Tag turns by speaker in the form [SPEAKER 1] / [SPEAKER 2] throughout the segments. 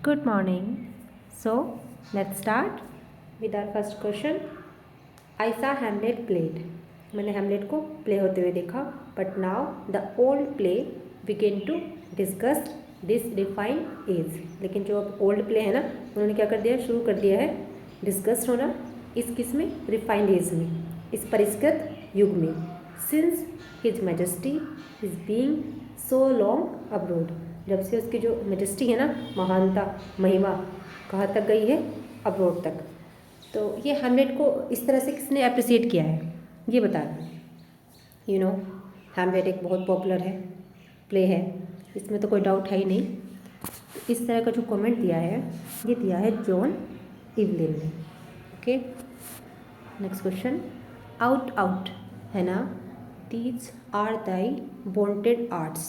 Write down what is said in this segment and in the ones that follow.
[SPEAKER 1] Good morning. So, let's start with our first question. I saw Hamlet played. मैंने हेमलेट को play होते हुए देखा. But now the old play begin to discuss this refined age. लेकिन जो अब old play है ना, उन्होंने क्या कर दिया, शुरू कर दिया है डिस्कस होना इस किस में, रिफाइंड एज में, इस परिष्कृत युग में. Since His Majesty is being so long abroad. जब से उसकी जो मेजेस्टी है ना, महानता, महिमा कहाँ तक गई है, अब्रोड तक. तो ये हेमलेट को इस तरह से किसने अप्रिसिएट किया है, ये बता दें. हेमलेट एक बहुत पॉपुलर है प्ले है, इसमें तो कोई डाउट है ही नहीं. तो इस तरह का जो कमेंट दिया है, ये दिया है जॉन इवलिन ने. Okay, next question. Out out है ना, these are thy wanted arts.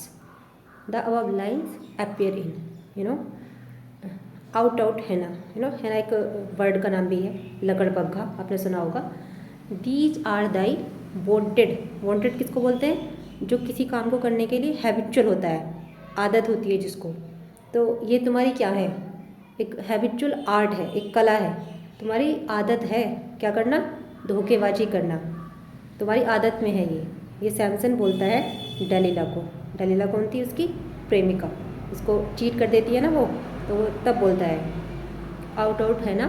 [SPEAKER 1] The above lines appear in, out out है ना, है ना एक वर्ड का नाम भी है, लगड़ बग्घा, आपने सुना होगा. These are thy wanted. Wanted किसको बोलते हैं, जो किसी काम को करने के लिए हैबिचुअल होता है, आदत होती है जिसको. तो ये तुम्हारी क्या है, एक हैबिचुअल आर्ट है, एक कला है. तुम्हारी आदत है क्या करना, धोखेबाजी करना, तुम्हारी आदत में है ये सैमसन बोलता है डेलिला को. डेलिला कौन थी, उसकी प्रेमिका, उसको चीट कर देती है ना वो, तो वो तब बोलता है आउट आउट है ना,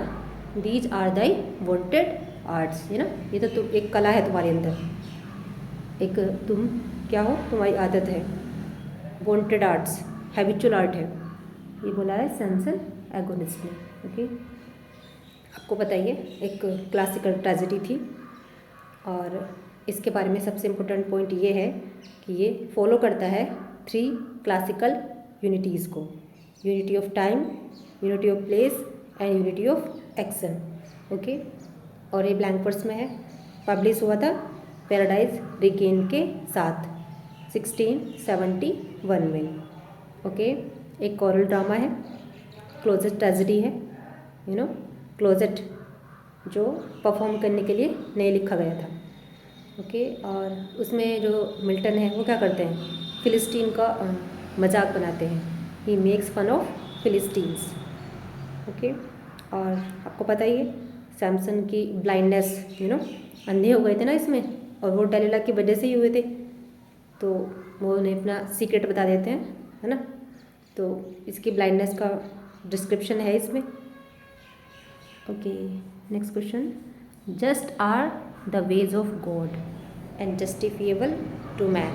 [SPEAKER 1] these are thy wanted arts, है ना. ये तो तुम एक कला है तुम्हारे अंदर, एक तुम क्या हो, तुम्हारी आदत है, वॉन्टेड आर्ट्स, हैबिचुअल आर्ट है. ये बोला है सैमसन एगोनिस्ट ने. ओके, आपको बताइए एक क्लासिकल ट्रेजेडी थी, और इसके बारे में सबसे इम्पोर्टेंट पॉइंट ये है कि ये फॉलो करता है 3 क्लासिकल यूनिटीज़ को, unity of time, unity of place and unity of action. Okay, और ये ब्लैंक वर्स में है. पब्लिश हुआ था पैराडाइज रिगेन के साथ 1671 में. ओके, एक कोरल ड्रामा है, क्लोजेट ट्रेजेडी है, क्लोजेट जो परफॉर्म करने के लिए नहीं लिखा गया था. ओके, और उसमें जो मिल्टन है वो क्या करते हैं, फिलिस्टीन का मजाक बनाते हैं. He makes fun of Philistines. Okay, और आपको पता ही है सैमसन की ब्लाइंडनेस, अंधे हो गए थे ना इसमें, और वो डेलिला की वजह से ही हुए थे. तो वो उन्हें अपना सीक्रेट बता देते हैं, है ना. तो इसकी ब्लाइंडनेस का डिस्क्रिप्शन है इसमें. Okay, next question. Just are the ways of God and justifiable to man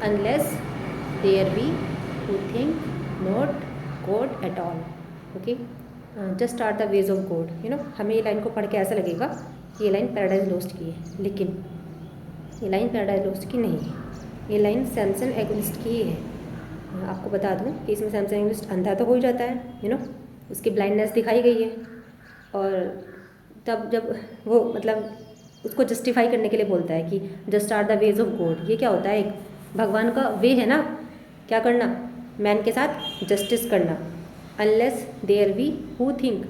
[SPEAKER 1] unless there be who think not God at all. Okay, just are the ways of God. हमें ये line को पढ़ के ऐसा लगेगा कि ये लाइन पैराडाइज लॉस्ट की है, लेकिन ये लाइन पैराडाइज लॉस्ट की नहीं है, ये लाइन सैमसन एगोनिस्ट की है. आपको बता दूं कि इसमें सैमसन एगोनिस्ट अंधा तो हो ही जाता है, उसकी ब्लाइंडनेस दिखाई गई है. और तब जब वो मतलब उसको जस्टिफाई करने के लिए बोलता है कि just are the ways of God. ये क्या होता है, एक भगवान का वे है ना, क्या करना, मैन के साथ जस्टिस करना. Unless there we who think,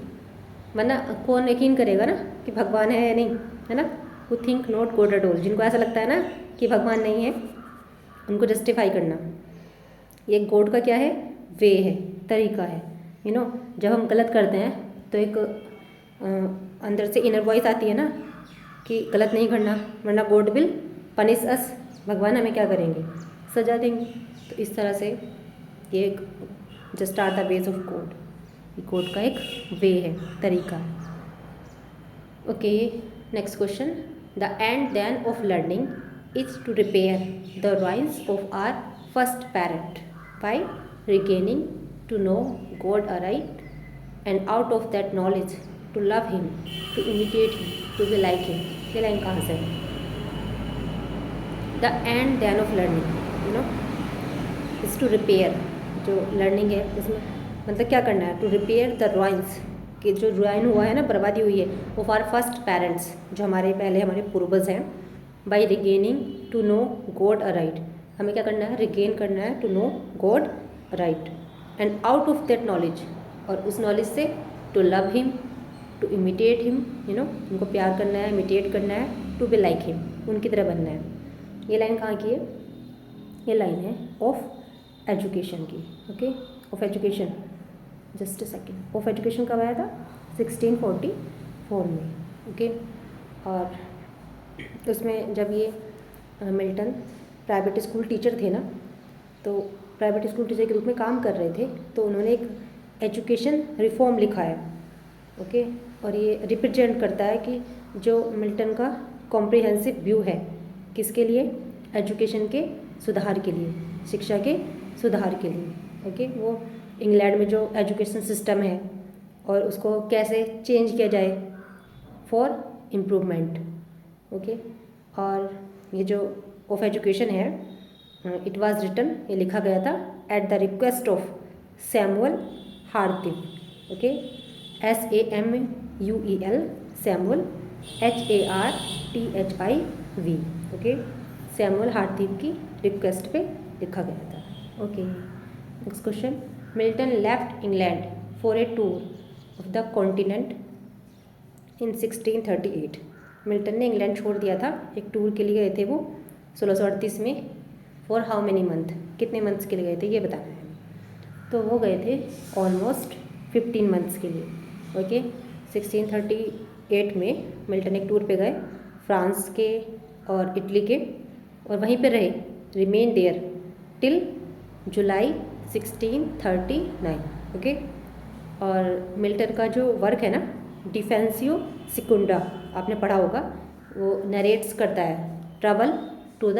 [SPEAKER 1] वरना कौन यकीन करेगा ना कि भगवान है या नहीं, है ना. Who think not God at all, जिनको ऐसा लगता है ना कि भगवान नहीं है, उनको जस्टिफाई करना. ये गॉड का क्या है, वे है, तरीका है. जब हम गलत करते हैं तो एक अंदर से इनर वॉइस आती है ना कि गलत नहीं करना, वरना गॉड विल पनिश अस, भगवान हमें क्या करेंगे, सजा देंगे. तो इस तरह से ये एक just are the ways of God, God का एक वे है, तरीका है. Okay, next question. The end then of learning is to repair the ruins of our first parent by regaining to know God aright and out of that knowledge to love him, to imitate him, to be like him. ये line कहाँ से है, the end then of learning, is to repair. जो learning है इसमें मतलब क्या करना है, टू रिपेयर द रुइंस, कि जो रुइन हुआ है ना, बर्बादी हुई है, ऑफ आवर फर्स्ट पेरेंट्स, जो हमारे पहले हमारे पूर्वज हैं. By regaining to know God aright, हमें क्या करना है, रिगेन करना है, to know God right. And out of that knowledge, और उस नॉलेज से to love him, to imitate him, उनको प्यार करना है, इमिटेट करना है, टू बी लाइक हिम, उनकी तरह बनना है. ये लाइन कहाँ की है, ये लाइन है ऑफ एजुकेशन की. Okay, of education. Just a second, of education कब आया था? 1644 में। ओके, और उसमें जब ये मिल्टन प्राइवेट स्कूल टीचर थे ना, तो प्राइवेट स्कूल टीचर के रूप में काम कर रहे थे, तो उन्होंने एक एजुकेशन रिफॉर्म लिखा है। ओके, और ये रिप्रेजेंट करता है कि जो मिल्टन का कॉम्प्रिहेंसिव व्यू है, किसके लिए? एजुकेशन के सुधार के लिए, शिक्षा के सुधार के लिए। ओके, वो इंग्लैंड में जो एजुकेशन सिस्टम है और उसको कैसे चेंज किया जाए फॉर इम्प्रूवमेंट। ओके, और ये जो ऑफ एजुकेशन है, इट वाज रिटन, ये लिखा गया था at the request of Samuel Hartlib. Okay, SAMUEL, Samuel, HARTHIV। Okay, Samuel Hartlib की रिक्वेस्ट पे लिखा गया था। Okay, next question, Milton left England for a tour of the continent in 1638। Milton ने इंग्लैंड छोड़ दिया था, एक टूर के लिए गए थे वो 1638 में। फॉर हाउ मेनी मंथ, कितने मंथ्स के लिए गए थे ये बताना है। तो वो गए थे ऑलमोस्ट 15 मंथ्स के लिए। ओके, 1638 में मिल्टन एक टूर पे गए फ्रांस के और इटली के, और वहीं पे रहे, remain there till July 1639। Okay, और मिल्टन का जो वर्क है ना, डिफेंसियो सिकुंडा, आपने पढ़ा होगा, वो नरेट्स करता है travel to the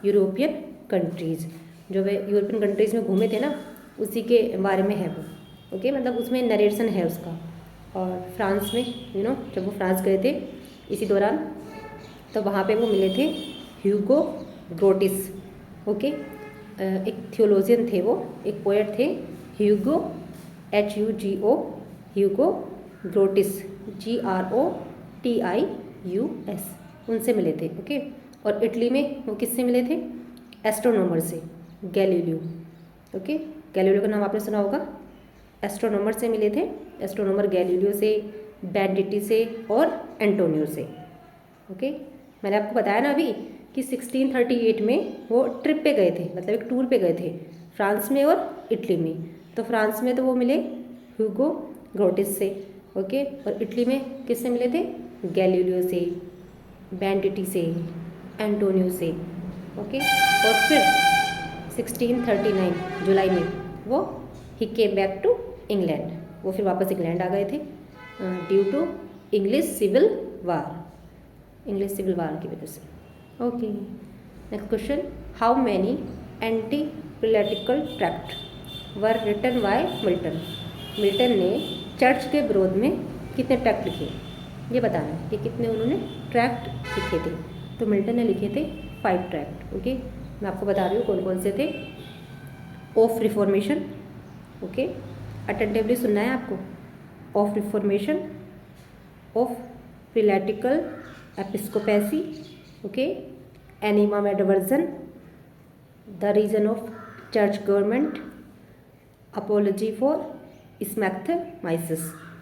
[SPEAKER 1] European countries. जो वे यूरोपियन कंट्रीज़ में घूमे थे ना, उसी के बारे में है वो। ओके, मतलब उसमें नरेशन है उसका। और फ्रांस में जब वो फ्रांस गए थे इसी दौरान, तो वहाँ पे वो मिले थे ह्यूगो ग्रोटिस। ओके, एक थियोलॉजियन थे वो, एक पोएट थे, ह्यूगो HUGO, ह्यूगो ग्रोटिस GROTIUS, उनसे मिले थे। ओके, और इटली में वो किससे मिले थे? एस्ट्रोनॉमर से, गैलीलियो। ओके, गैलीलियो का नाम आपने सुना होगा। एस्ट्रोनॉमर से मिले थे, एस्ट्रोनॉमर गैलीलियो से, बैंडिटी से और एंटोनियो से। ओके, मैंने आपको बताया ना अभी कि 1638 में वो ट्रिप पे गए थे, मतलब एक टूर पे गए थे फ्रांस में और इटली में। तो फ्रांस में तो वो मिले ह्यूगो ग्रोटिस से। ओके, और इटली में किससे मिले थे? गैलीलियो से, बैंडिटी से, एंटोनियो से। ओके, और फिर 1639 जुलाई में वो ही केम बैक टू इंग्लैंड, वो फिर वापस इंग्लैंड आ गए थे due to English civil war, English civil war की वजह से। Okay, next question, how many anti political tract were written by Milton. Milton ने चर्च के विरोध में कितने ट्रैक्ट लिखे, ये बताना है कि कितने उन्होंने ट्रैक्ट लिखे थे। तो मिल्टन ने लिखे थे 5 ट्रैक्ट। ओके, मैं आपको बता रही हूँ कौन कौन से थे। ऑफ रिफॉर्मेशन, ओके, अटेंटिवली सुनना है आपको। Of reformation, of prelatical episcopacy, okay, animadversions, the reason of church government, apology for Smectymnuus.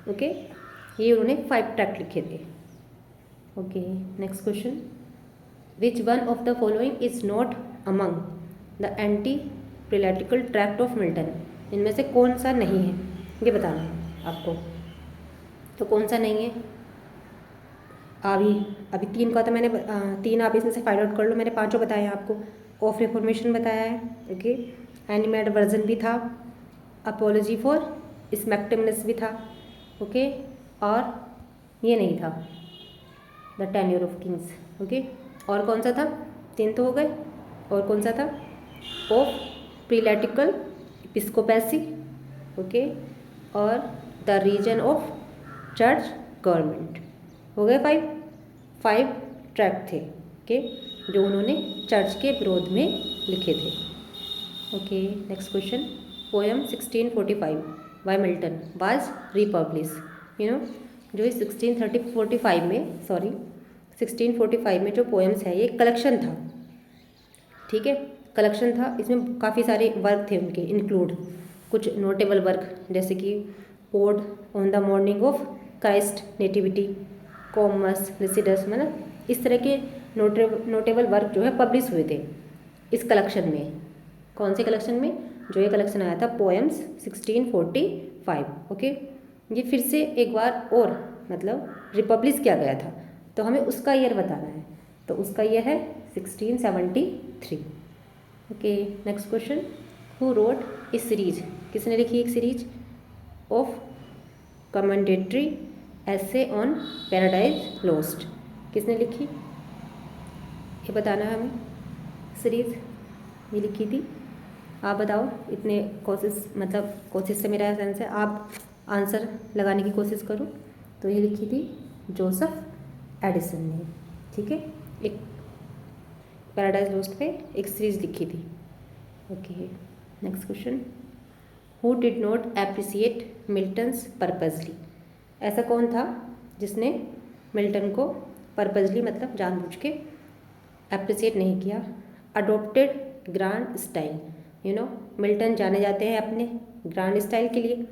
[SPEAKER 1] Okay, ये उन्होंने 5 ट्रैक्ट लिखे थे। Okay, next question, which one of the following is not among the anti prelatical tract of Milton. इनमें से कौन सा नहीं है ये बताना है आपको। तो कौन सा नहीं है? अभी 3 का तो मैंने 3 आप इसमें से फाइंड आउट कर लो, मैंने 5 बताए हैं आपको। ऑफ रिफॉर्मेशन बताया है, ओके, एनिमेड वर्जन भी था, अपोलॉजी फॉर स्मैक्टिमनेस भी था, ओके, और ये नहीं था, the tenure of Kings. Okay, और कौन सा था? 3 तो हो गए, और कौन सा था? ऑफ प्रिलैटिकल एपिस्कोपेसी, ओके, और the reason of church government. हो गए 5 ट्रैक्ट थे, ओके, जो उन्होंने चर्च के विरोध में लिखे थे। Okay, next question, poem 1645 by Milton was republish. जो इस 1645 में जो पोएम्स है, ये कलेक्शन था, ठीक है, कलेक्शन था। इसमें काफ़ी सारे वर्क थे उनके इंक्लूड, कुछ नोटेबल वर्क जैसे कि odd on the morning of Christ nativity, commerce Lycidas, मतलब इस तरह के नोटेबल वर्क जो है पब्लिश हुए थे इस कलेक्शन में। कौन से कलेक्शन में? जो ये कलेक्शन आया था पोएम्स 1645 5। ओके, ये फिर से एक बार और मतलब रिपब्लिश किया गया था, तो हमें उसका ईयर बताना है, तो उसका ईयर है 1673। Okay, next question, who wrote a series, किसने लिखी एक सीरीज ऑफ कमेंडेटरी ऐसे ऑन पैराडाइज लॉस्ट, किसने लिखी ये बताना है हमें। सीरीज ये लिखी थी, आप बताओ। इतने कोशिश मतलब कोशिश से मेरा सेंस है, आप आंसर लगाने की कोशिश करो। तो ये लिखी थी जोसेफ एडिसन ने, ठीक है, एक पैराडाइज लॉस्ट पे एक सीरीज लिखी थी। Okay, next question, who did not appreciate Milton's purposely, ऐसा कौन था जिसने मिल्टन को पर्पजली मतलब जानबूझ के एप्रिसिएट नहीं किया। Adopted grand style, you know Milton जाने जाते हैं अपने ग्रांड स्टाइल के लिए,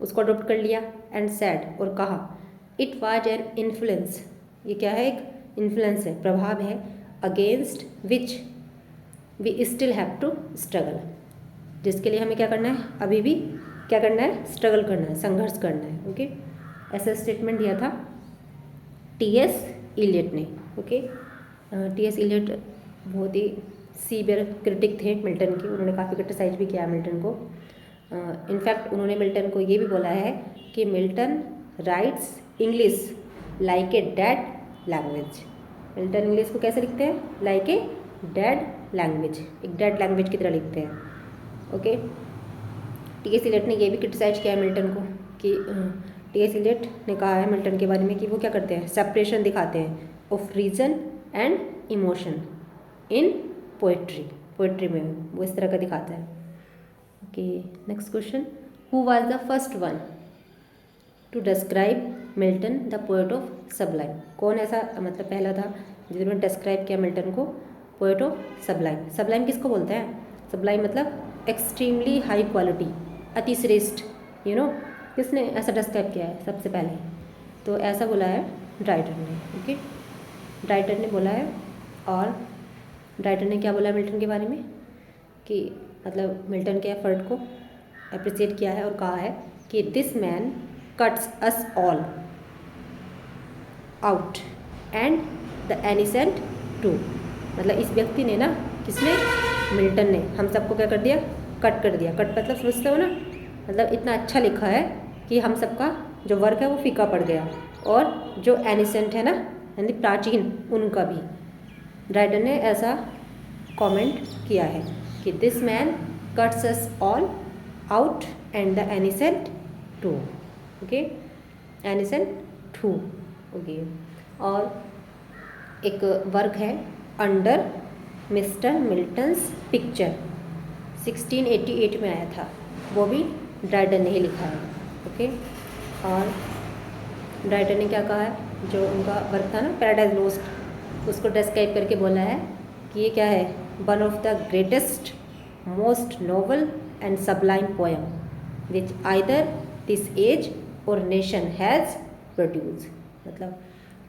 [SPEAKER 1] उसको अडोप्ट कर लिया। एंड सैड, और कहा, इट वाज एन इन्फ्लुएंस, ये क्या है, एक इन्फ्लुएंस है, प्रभाव है, against which we still have to struggle, जिसके लिए हमें क्या करना है, अभी भी क्या करना है, स्ट्रगल करना है, संघर्ष करना है। ओके, ऐसा स्टेटमेंट दिया था टी.एस. इलियट ने। Okay, T S. इलियट बहुत ही सीवियर क्रिटिक थे मिल्टन के, उन्होंने काफ़ी क्रिटिसाइज भी किया मिल्टन को। इनफैक्ट उन्होंने मिल्टन को ये भी बोला है कि Milton rights English like a dead language, Milton English को कैसे लिखते हैं, लाइक ए डेड लैंग्वेज, एक डेड लैंग्वेज की तरह लिखते हैं। Okay, T S. इलियट ने ये भी क्रिटिसाइज किया है मिल्टन को कि टी.एस. इलियट ने कहा है मिल्टन के बारे में कि वो क्या करते हैं, सेपरेशन दिखाते हैं of reason and emotion in poetry, poetry में वो इस तरह का दिखाता है। Okay, next question, who was the first one to describe Milton the poet of sublime, कौन ऐसा मतलब पहला था जिन्होंने डिस्क्राइब किया मिल्टन को पोएट ऑफ सबलाइम। सबलाइम किसको बोलते हैं, सबलाइम मतलब एक्सट्रीमली हाई क्वालिटी, अति श्रेष्ठ, यू नो किसने ऐसा डिस्क्राइब किया है सबसे पहले, तो ऐसा बोला है ड्राइटन ने। ओके, ड्राइटन ने बोला है, और ड्राइटन ने क्या बोला है मिल्टन के बारे में कि मतलब मिल्टन के एफर्ट को अप्रिशिएट किया है और कहा है कि this man cuts us all out and the ancient too, मतलब इस व्यक्ति ने ना, किसने, मिल्टन ने हम सबको क्या कर दिया, कट कर दिया। कट मतलब समझते हो ना, मतलब इतना अच्छा लिखा है कि हम सबका जो वर्क है वो फीका पड़ गया, और जो एनिसेंट है ना यानी प्राचीन, उनका भी। ड्राइटन ने ऐसा कमेंट किया है कि this man cuts us all out and the ancient too. Okay, ancient too. Okay, और एक वर्क है अंडर मिस्टर मिल्टन्स पिक्चर, 1688 में आया था, वो भी ड्राइटन ने ही लिखा है। ओके, और ड्राइटन ने क्या कहा है, जो उनका वर्क था ना पैराडाइज लॉस्ट, उसको डिस्क्राइब करके बोला है कि ये क्या है, one of the greatest most noble and sublime poem which either this age or nation has produce, मतलब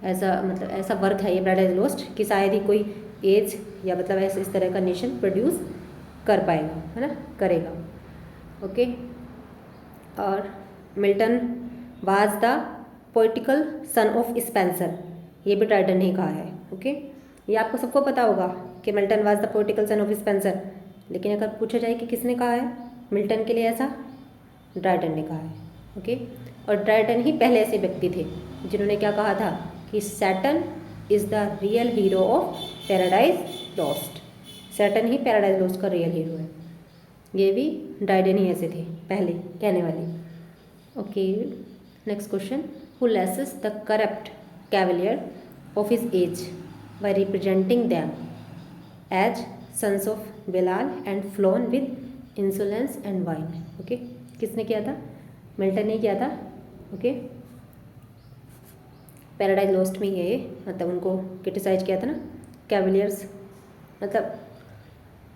[SPEAKER 1] ऐसा वर्क है ये पैराडाइज लॉस्ट कि शायद ही कोई एज या मतलब ऐसे इस तरह का नेशन प्रोड्यूस कर पाएगा, है ना, करेगा। ओके, और Milton was the poetical son of Spencer, ये भी ड्राइटन ने कहा है। ओके, ये आपको सबको पता होगा कि Milton was the poetical son of Spencer, लेकिन अगर पूछा जाए कि किसने कहा है मिल्टन के लिए ऐसा, ड्राइटन ने कहा है। ओके, और ड्राइटन ही पहले ऐसे व्यक्ति थे जिन्होंने क्या कहा था कि Saturn is the real hero of paradise lost, Saturn he paradise lost का रियल हीरो है। ये भी ड्राइटन ही ऐसे थे पहले कहने वाले। Okay, next question, who laces the corrupt Cavalier of his age by representing them as sons of Belial and flown with insolence and wine। Okay, किसने किया था, मिल्टन ने किया था। ओके, पैराडाइज लॉस्ट में ये मतलब उनको क्रिटिसाइज किया था ना, कैवलियर्स मतलब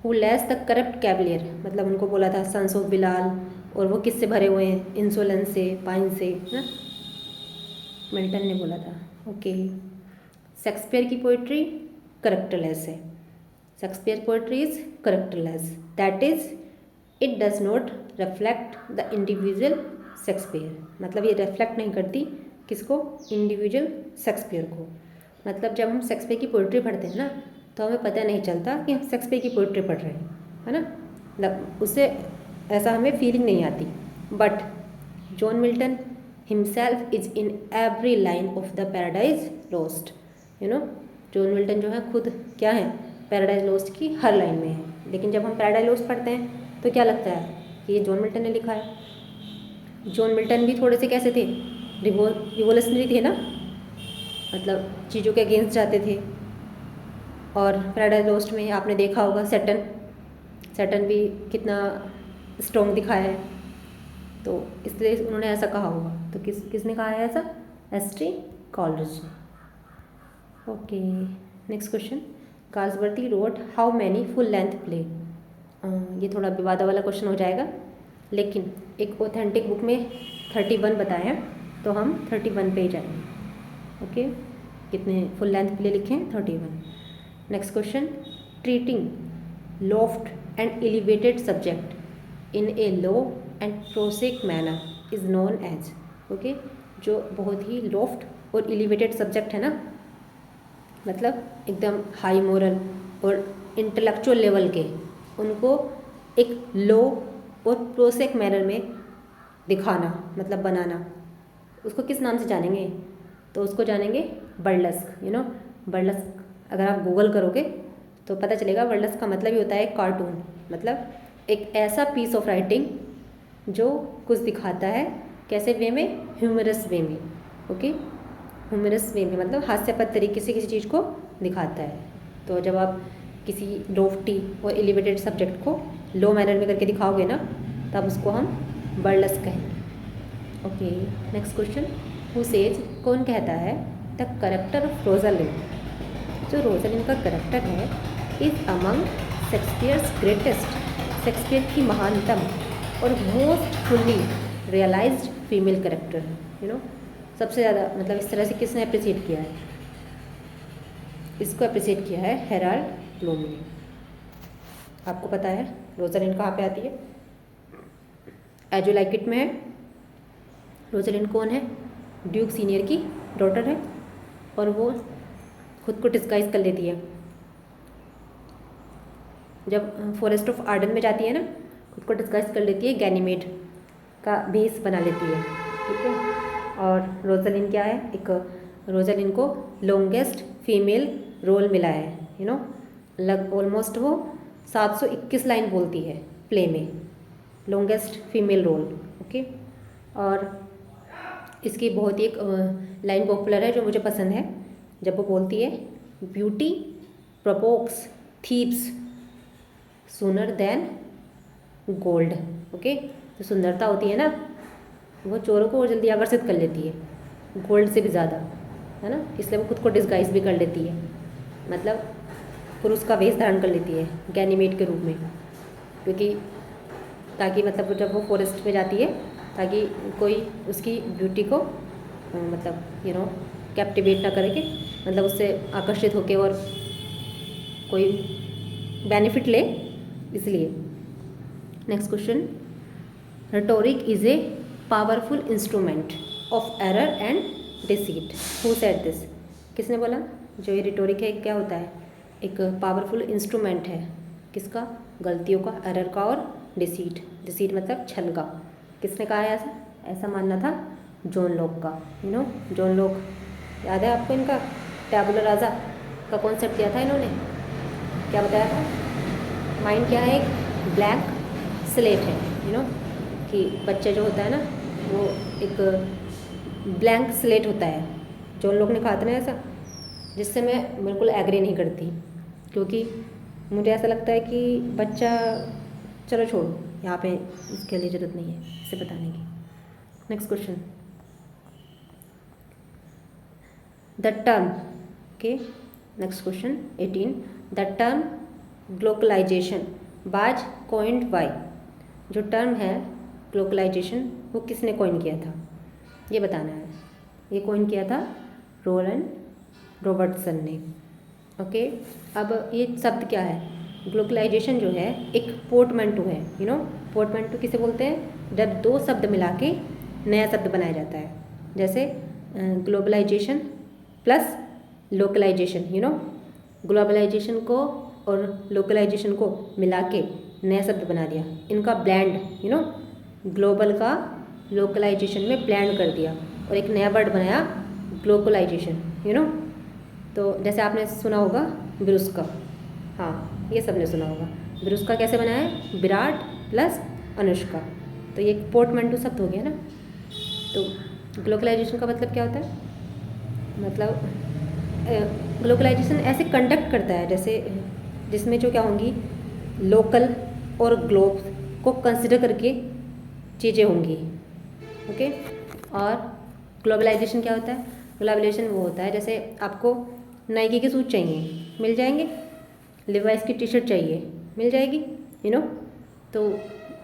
[SPEAKER 1] who less the corrupt Cavalier, मतलब उनको बोला था सन्स ऑफ बिलाल, और वो किससे भरे हुए हैं, इंसोलेंस से, वाइन से, ना, मिल्टन ने बोला था। ओके, शेक्सपियर की पोइट्री करेक्टरलेस है, Shakespeare poetry is characterless, that is it does not reflect the individual Shakespeare, मतलब ये रिफ्लेक्ट नहीं करती किसको, इंडिविजुअल शेक्सपियर को। मतलब जब हम शेक्सपियर की पोइट्री पढ़ते हैं ना तो हमें पता नहीं चलता कि हम शेक्सपियर की पोइट्री पढ़ रहे हैं, है ना, मतलब उससे ऐसा हमें फीलिंग नहीं आती। But John Milton himself is in every line of the paradise lost, you know, John Milton जो है खुद क्या है, पैराडाइज लॉस्ट की हर लाइन में है। लेकिन जब हम पैराडाइज लॉस्ट पढ़ते हैं तो क्या लगता है कि ये जॉन मिल्टन ने लिखा है। जॉन मिल्टन भी थोड़े से कैसे थे, रिवोल्यूशनरी थे ना, मतलब चीज़ों के अगेंस्ट जाते थे। और पैराडाइज लॉस्ट में आपने देखा होगा सैटर्न भी कितना स्ट्रॉन्ग दिखाया है, तो इसलिए उन्होंने ऐसा कहा होगा। तो किसने कहा है ऐसा, S T. Coleridge. Okay, next question, Galsworthy wrote how many full length play. ये थोड़ा विवाद वाला क्वेश्चन हो जाएगा, लेकिन एक ऑथेंटिक बुक में 31 बताया है, तो हम 31 पे ही जाएंगे। ओके, कितने फुल लेंथ प्ले लिखे हैं, 31। Next question, treating loft and elevated subject in a low and prosaic manner is known as. Okay, जो बहुत ही लॉफ्ट और एलिवेटेड सब्जेक्ट है ना, मतलब एकदम हाई मोरल और इंटेलेक्चुअल लेवल के, उनको एक लो और प्रोसेक मैनर में दिखाना, मतलब बनाना, उसको किस नाम से जानेंगे, तो उसको जानेंगे बर्लेस्क, यू नो, बर्लेस्क। अगर आप गूगल करोगे तो पता चलेगा बर्लेस्क का मतलब ही होता है कार्टून, मतलब एक ऐसा पीस ऑफ राइटिंग जो कुछ दिखाता है, कैसे वे में, ह्यूमरस वे में। ओके, ह्यूमरस वे में मतलब हास्यास्पद तरीके से किसी चीज़ को दिखाता है। तो जब आप किसी लोफ्टी और एलिवेटेड सब्जेक्ट को लो मैनर में करके दिखाओगे ना, तब उसको हम बर्लेस्क कहेंगे। Okay, next question, who says, कौन कहता है, द करेक्टर ऑफ रोजालिंड, जो रोजालिंड का करेक्टर है, is among Shakespeare's greatest, Shakespeare की महानतम और most fully realised female character, you know, सबसे ज़्यादा, मतलब इस तरह से किसने अप्रिशिएट किया है, इसको अप्रिशिएट किया है हेराल्ड ब्लूम ने। आपको पता है रोजालिंड कहाँ पे आती है, एज यू लाइक इट में है। रोजालिंड कौन है, ड्यूक सीनियर की डॉटर है, और वो खुद को डिस्गाइज कर लेती है। जब फॉरेस्ट ऑफ आर्डन में जाती है ना, खुद को डिस्गाइज कर लेती है, गैनीमेड का भेस बना लेती है, ठीक है। और रोजालिंड क्या है, एक रोजालिंड को लॉन्गेस्ट फीमेल रोल मिला है, यू नो, ऑलमोस्ट वो 721 लाइन बोलती है प्ले में, लॉन्गेस्ट फीमेल रोल। ओके, और इसकी बहुत ही एक लाइन पॉपुलर है जो मुझे पसंद है, जब वो बोलती है, beauty provokes thieves sooner than gold. Okay, जो सुंदरता होती है ना, वो चोरों को और जल्दी आकर्षित कर लेती है, गोल्ड से भी ज़्यादा, है ना, इसलिए वो खुद को डिस्गाइज भी कर लेती है, मतलब पुरुष का वेश धारण कर लेती है गैनीमेड के रूप में, क्योंकि ताकि मतलब जब वो फॉरेस्ट में जाती है, ताकि कोई उसकी ब्यूटी को मतलब यू नो कैप्टिवेट ना करके, मतलब उससे आकर्षित होके और कोई बेनिफिट ले, इसलिए। Next question, rhetoric is a powerful instrument of error and deceit, who said this, किसने बोला, जो ये रिटोरिक है क्या होता है, एक पावरफुल इंस्ट्रूमेंट है, किसका, गलतियों का, एरर का और डिसीट, डिसीट मतलब छल का, किसने कहा है ऐसा, ऐसा मानना था जॉन लॉक का, यू नो, जॉन लॉक, याद है आपको इनका टैबुला राजा का कॉन्सेप्ट दिया था इन्होंने, क्या बताया था, माइंड क्या है, एक ब्लैंक स्लेट है, यू नो, कि बच्चा जो होता है ना वो एक ब्लैंक स्लेट होता है, जॉन लॉक ने कहा था ना ऐसा, जिससे मैं बिल्कुल एग्री नहीं करती, क्योंकि मुझे ऐसा लगता है कि बच्चा, चलो छोड़ो, यहाँ पे इसके लिए ज़रूरत नहीं है इसे बताने की। Next question, the term, okay, next question 18, the term globalisation was coined by, जो टर्म है ग्लोबलाइजेशन वो किसने कॉइन किया था, ये बताना है। ये कॉइन किया था रोलैंड रॉबर्टसन ने। ओके, अब ये शब्द क्या है, ग्लोबलाइजेशन जो है एक पोर्टमैंटो है, यू नो, पोर्टमैंटो किसे बोलते हैं, जब दो शब्द मिला के नया शब्द बनाया जाता है, जैसे ग्लोबलाइजेशन प्लस लोकलाइजेशन, ग्लोबलाइजेशन को और लोकलाइजेशन को मिला के नया शब्द बना दिया, इनका ब्लेंड, ग्लोबल का लोकलाइजेशन में ब्लेंड कर दिया और एक नया वर्ड बनाया ग्लोबलाइजेशन, तो जैसे आपने सुना होगा विरुष्का, हाँ ये सबने सुना होगा। विरुष्का कैसे बनाया है, विराट प्लस अनुष्का, तो ये पोर्टमैंटू शब्द हो गया ना। तो ग्लोबलाइजेशन का मतलब क्या होता है, मतलब ग्लोबलाइजेशन ऐसे कंडक्ट करता है जैसे जिसमें जो क्या होंगी लोकल और ग्लोब को कंसिडर करके चीज़ें होंगी, ओके। और ग्लोबलाइजेशन क्या होता है, ग्लोबलाइजेशन वो होता है जैसे आपको नाइकी के सूट चाहिए, मिल जाएंगे, लिवाइस की टी शर्ट चाहिए, मिल जाएगी, तो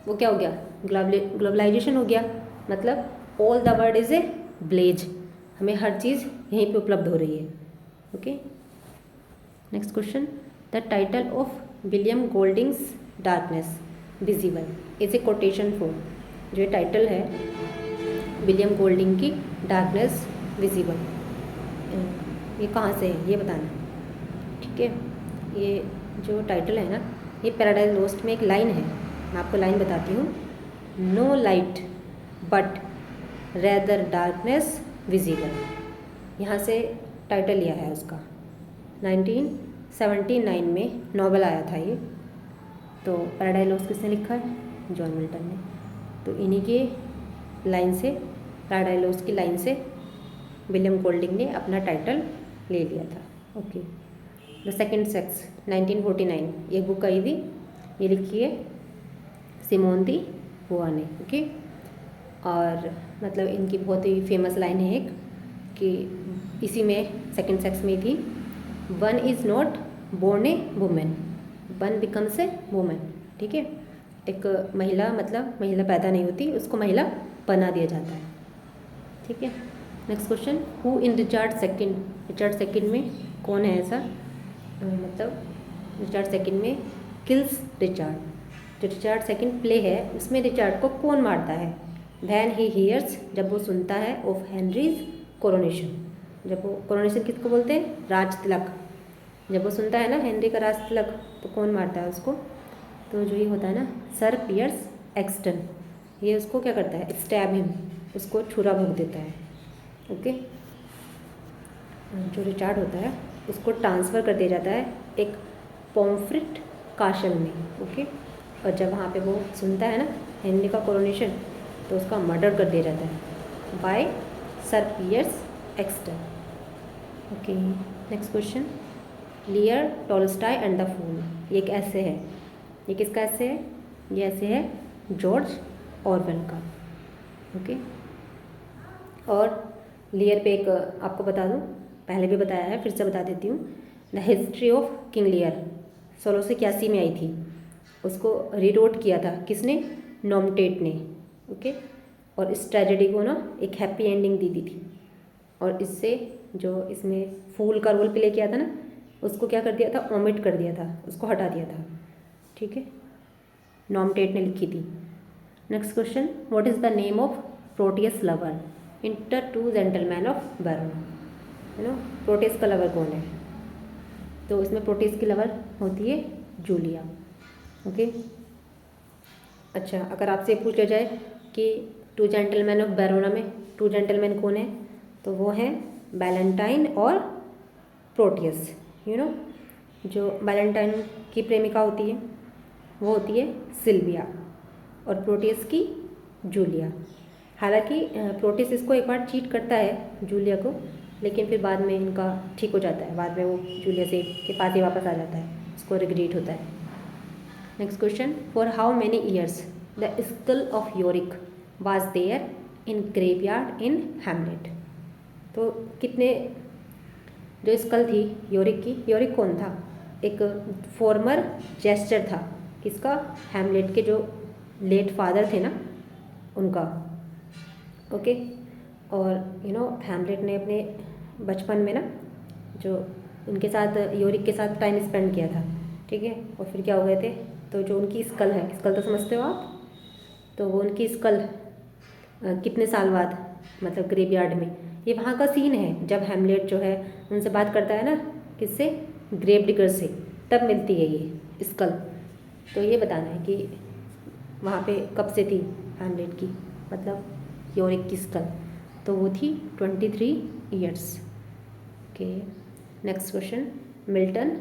[SPEAKER 1] वो क्या हो गया, ग्लोबलाइजेशन हो गया। मतलब all the world is a village, हमें हर चीज़ यहीं पे उपलब्ध हो रही है, okay. Next question, the title of William Golding's darkness visible is a quotation for, जो ये टाइटल है विलियम गोल्डिंग की डार्कनेस विजिबल, ये कहाँ से है ये बताना, ठीक है। ये जो टाइटल है ना, ये पैराडाइज लोस्ट में एक लाइन है, मैं आपको लाइन बताती हूँ, no light but rather darkness visible, यहाँ से टाइटल लिया है उसका। 1979 में नॉवल आया था ये, तो पैराडाइज लोस्ट किसने लिखा है, जॉन मिल्टन ने, तो इन्हीं के लाइन से, पैराडाइज लोस्ट की लाइन से विलियम गोल्डिंग ने अपना टाइटल ले लिया था, ओके। द सेकंड सेक्स 1949, ये बुक आई थी, ये लिखी है सिमोन दी बुआ ने, ओके। और मतलब इनकी बहुत ही फेमस लाइन है एक, कि इसी में सेकंड सेक्स में थी, one is not born a woman, one becomes a woman, ठीक है। एक महिला, मतलब महिला पैदा नहीं होती, उसको महिला बना दिया जाता है, ठीक है। Next question, who in Richard second, Richard second में कौन है ऐसा, मतलब रिचर्ड सेकंड में किल्स रिचर्ड, जो रिचर्ड सेकंड प्ले है उसमें रिचर्ड को कौन मारता है, व्हेन ही हियर्स, जब वो सुनता है, ऑफ हेनरीज कोरोनेशन, जब वो कोरोनेशन किसको बोलते हैं, राज तिलक, जब वो सुनता है ना हेनरी का राज तिलक, तो कौन मारता है उसको, तो जो ये होता है ना सर पियर्स एक्सटन, ये उसको क्या करता है, स्टैब हिम, उसको छुरा भोंक देता है, ओके। जो रिचार्ड होता है उसको ट्रांसफ़र कर दिया जाता है एक पॉम्फ्रेट कासल में, ओके। और जब वहाँ पे वो सुनता है ना हेनरी का कोरोनेशन, तो उसका मर्डर कर दिया जाता है by sir Piers Exton, okay. Next question, Lear Tolstoy and the fool, ये एक ऐसे है, ये किसका ऐसे है, ये ऐसे है जॉर्ज ऑरवेल का, ओके। और लियर पे एक आपको बता दूं, पहले भी बताया है, फिर से बता देती हूँ, the history of King Lear 1681 में आई थी, उसको रीरोट किया था किसने, नॉमटेट ने, ओके। और इस ट्रेजेडी को ना एक हैप्पी एंडिंग दी थी, और इससे जो इसमें फूल का रोल प्ले किया था ना, उसको क्या कर दिया था, ओमिट कर दिया था, उसको हटा दिया था, ठीक है, नॉमटेट ने लिखी थी। Next question, what is the name of Proteus lover इंटर two gentleman of Verona, Proteus का लवर कौन है, तो इसमें प्रोटियस की लवर होती है जूलिया, ओके। अच्छा, अगर आपसे पूछ लिया जाए कि टू जेंटलमैन ऑफ वेरोना में टू जेंटलमैन कौन है, तो वो हैं वैलेंटाइन और प्रोटियस, जो वैलेंटाइन की प्रेमिका होती है वो होती है सिल्विया, और प्रोटियस की जूलिया। हालांकि प्रोटियस इसको एक बार चीट करता है जूलिया को, लेकिन फिर बाद में इनका ठीक हो जाता है, बाद में वो जूलिया से के पास ही वापस आ जाता है, उसको रिग्रेट होता है। Next question, for how many years the skull of Yorick was there in graveyard in Hamlet, तो कितने, जो स्कल थी योरिक की, योरिक कौन था, एक फॉर्मर जेस्टर था, किसका, हैमलेट के जो लेट फादर थे ना उनका, ओके। और हैमलेट ने अपने बचपन में ना जो उनके साथ, योरिक के साथ टाइम स्पेंड किया था, ठीक है। और फिर क्या हो गए थे, तो जो उनकी स्कल है, स्कल तो समझते हो आप, तो वो उनकी स्कल कितने साल बाद, मतलब ग्रेवयार्ड में। ये वहाँ का सीन है जब हैमलेट जो है उनसे बात करता है ना, किससे, ग्रेव डिगर से, तब मिलती है ये स्कल। तो ये बताना है कि वहाँ पे कब से थी हैमलेट की, मतलब योरिक की स्कल, तो वो थी 23 years. Okay, next question. Milton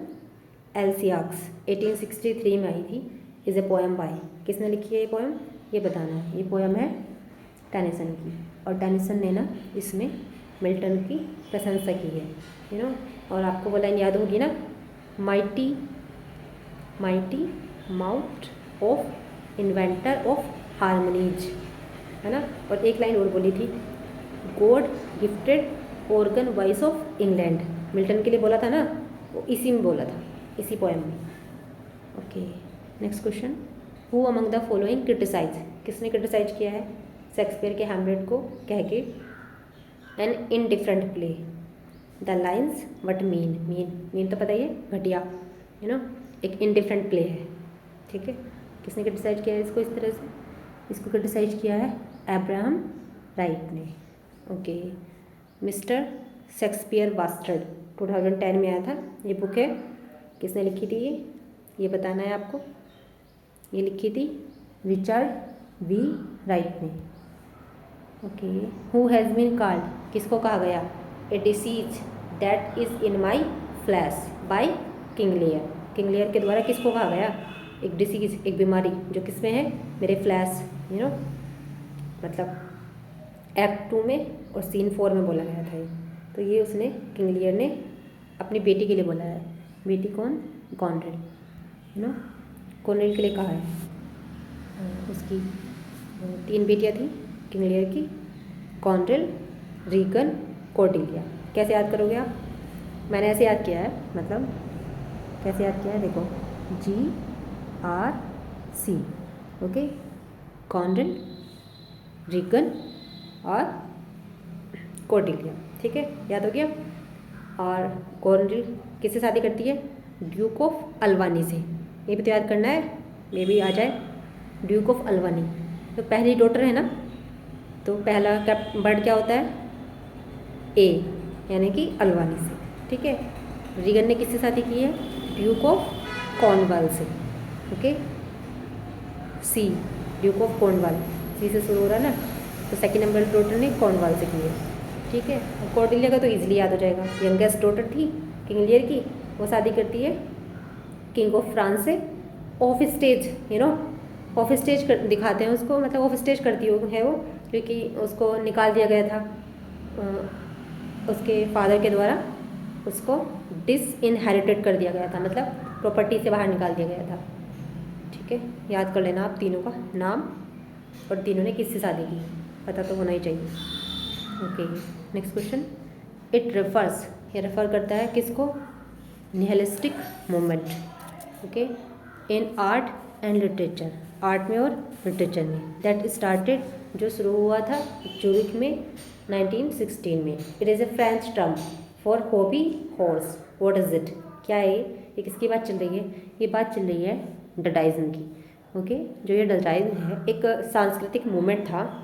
[SPEAKER 1] एल्सियाक्स 1863 में आई थी, इज़ ए पोएम बाय, किसने लिखी है ये पोएम, ये बताना है। ये पोएम है टेनिसन की, और टेनिसन ने ना इसमें मिल्टन की प्रशंसा की है, यू नो। और आपको वो लाइन याद होगी ना, mighty mighty mouth of inventor of harmonies, है ना। और एक लाइन और बोली थी, God gifted organ voice of England, Milton के लिए बोला था ना, वो इसी में बोला था, इसी पोएम में। Okay, next question. Who among the following criticise, किसने क्रिटिसाइज किया है शेक्सपियर के हैमलेट को, कह के an indifferent play, the lines what mean, mean तो पता ही है, घटिया, यू नो, एक इनडिफरेंट प्ले है, ठीक है। किसने क्रिटिसाइज किया है इसको इस तरह से, इसको क्रिटिसाइज किया है अब्राहम राइट ने। ओके, मिस्टर शेक्सपियर बास्टर्ड 2010 में आया था, ये बुक है, किसने लिखी थी ये बताना है आपको। ये लिखी थी रिचर्ड वी राइट ने। Okay, who has been called, किसको कहा गया, a disease that is in my flesh by King Lear, King Lear के द्वारा किसको कहा गया, एक डिसीज, एक बीमारी जो किसमें है, मेरे फ्लैश, यू नो, मतलब एक्ट 2 में और सीन 4 में बोला गया था ये। तो ये उसने, किंग लियर ने अपनी बेटी के लिए बोला है, बेटी कौन, कॉनरेल, यू नो, कॉनरेल के लिए कहा है। उसकी 3 बेटियां थी किंग लियर की, कॉनरेल, रीगन, कॉर्डेलिया। कैसे याद करोगे आप, मैंने ऐसे याद किया है, मतलब कैसे याद किया है, देखो GRC, ओके, कॉनरेल, रीगन और कॉर्डेलिया, ठीक है, याद हो गया। और कॉनरेल किससे शादी करती है, ड्यूक ऑफ अल्वानी से, ये भी तो याद करना है, ये भी आ जाए, ड्यूक ऑफ अल्वानी। तो पहली डॉटर है ना, तो पहला वर्ड क्या होता है, ए, यानी कि अल्वानी से, ठीक है। रीगन ने किससे शादी की है, ड्यूक ऑफ कॉर्नवाल से, okay. C, Duke of Cornwall, C से शुरू हो रहा है ना, तो सेकंड नंबर डॉटर ने कॉर्नवाल से की है, ठीक है। और कॉर्डेलिया का तो इजीली याद हो जाएगा, यंगेस्ट डॉटर थी किंग लियर की, वो शादी करती है किंग ऑफ फ्रांस से, of stage, you know, of stage दिखाते हैं उसको, मतलब ऑफ स्टेज करती है वो, क्योंकि उसको निकाल दिया गया था उसके फादर के द्वारा, उसको डिसइनहेरिटेड कर दिया गया था, मतलब प्रॉपर्टी से बाहर निकाल दिया गया था, ठीक है। याद कर लेना आप तीनों का नाम, और तीनों ने किससे शादी की, पता तो होना ही चाहिए। Okay, next question. It refers, ये रेफर करता है किसको, nihilistic movement, okay, in art and literature, art में और लिटरेचर में, दैट स्टार्टेड, जो शुरू हुआ था ज्यूरिख में 1916 में। It is a French term for hobby horse, what is it, क्या है ये किसकी बात चल रही है, ये बात चल रही है डडाइज्म की, ओके। जो ये डडाइज्म है एक सांस्कृतिक मूवमेंट था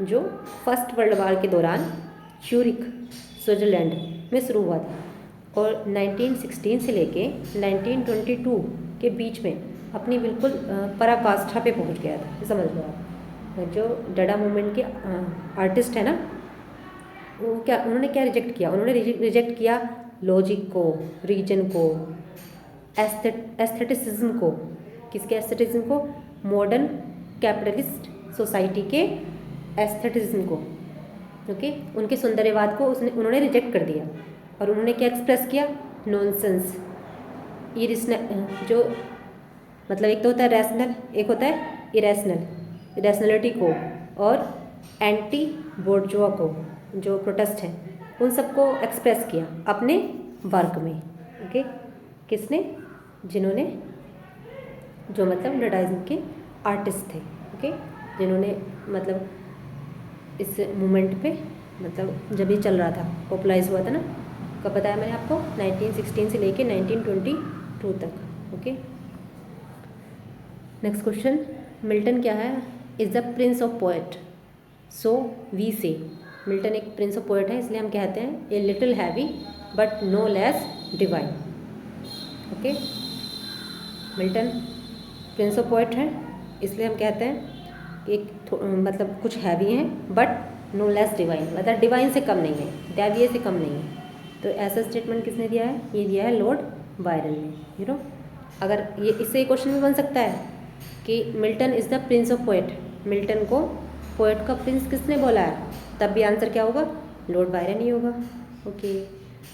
[SPEAKER 1] जो फर्स्ट वर्ल्ड वार के दौरान ज्यूरिख स्विट्ज़रलैंड में शुरू हुआ था, और 1916 से लेके 1922 के बीच में अपनी बिल्कुल पराकाष्ठा पे पहुंच गया था, समझ लो आप। जो डडा मूवमेंट के आर्टिस्ट है ना, वो क्या, उन्होंने क्या रिजेक्ट किया, उन्होंने रिजेक्ट किया लॉजिक को, रीजन को, एस्थेटिसिज्म को, किसके एस्थेटिज्म को, मॉडर्न कैपिटलिस्ट सोसाइटी के एस्थेटिज्म को, ओके, उनके सौंदर्यवाद को उन्होंने रिजेक्ट कर दिया, और उन्होंने क्या एक्सप्रेस किया, नॉनसेंस, जो मतलब एक तो होता है रैशनल, एक होता है इरेशनल, इरेशनलिटी को, और एंटी बोर्जुआ को, जो प्रोटेस्ट हैं, उन सबको एक्सप्रेस किया अपने वर्क में, ओके। किसने, जिन्होंने, जो मतलब डडाइज्म के आर्टिस्ट थे, ओके, जिन्होंने मतलब इस मूवमेंट पे, मतलब जब ये चल रहा था, पॉपुलराइज हुआ था ना, कब बताया मैंने आपको, 1916 से लेके 1922 तक, ओके। Next question. मिल्टन क्या है, is the prince of poet, so we say Milton एक प्रिंस ऑफ पोएट है, इसलिए हम कहते हैं a little heavy but no less divine. Okay, Milton prince of poet है, इसलिए हम कहते हैं कि मतलब कुछ हैवी हैं बट नो लेस डिवाइन, मतलब डिवाइन से कम नहीं है, दैवीय से कम नहीं है। तो ऐसा स्टेटमेंट किसने दिया है? ये दिया है लॉर्ड बायरन ने। यू नो, अगर ये इससे क्वेश्चन भी बन सकता है कि Milton is the prince of poet, Milton को पोएट का प्रिंस किसने बोला है, तब भी आंसर क्या होगा? लॉर्ड बायरन ही होगा। Okay,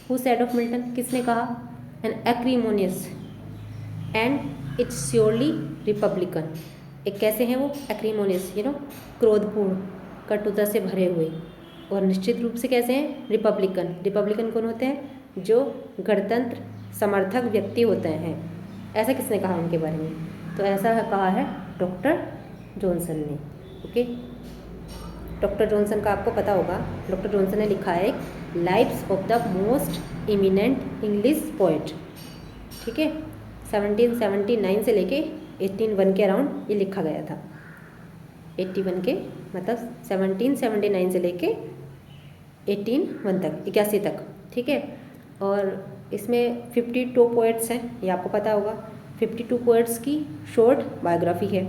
[SPEAKER 1] who said of Milton, किसने कहा? An acrimonious and it's surely republican. एक कैसे हैं वो? एक्रीमोनियस, यू नो, क्रोधपूर्ण, कटुता से भरे हुए, और निश्चित रूप से कैसे हैं? रिपब्लिकन। रिपब्लिकन कौन होते हैं? जो गणतंत्र समर्थक व्यक्ति होते हैं। ऐसा किसने कहा उनके बारे में? तो ऐसा कहा है डॉक्टर जॉनसन ने। ओके, डॉक्टर जॉनसन का आपको पता होगा, डॉक्टर जॉनसन ने लिखा है lives of the most eminent English poet. ठीक है, 1779 से लेके 1801 के अराउंड ये लिखा गया था। 81 के मतलब 1779 से लेके 1801 तक, 81 तक। ठीक है, और इसमें 52 पोएट्स हैं, ये आपको पता होगा। 52 पोएट्स की शॉर्ट बायोग्राफी है।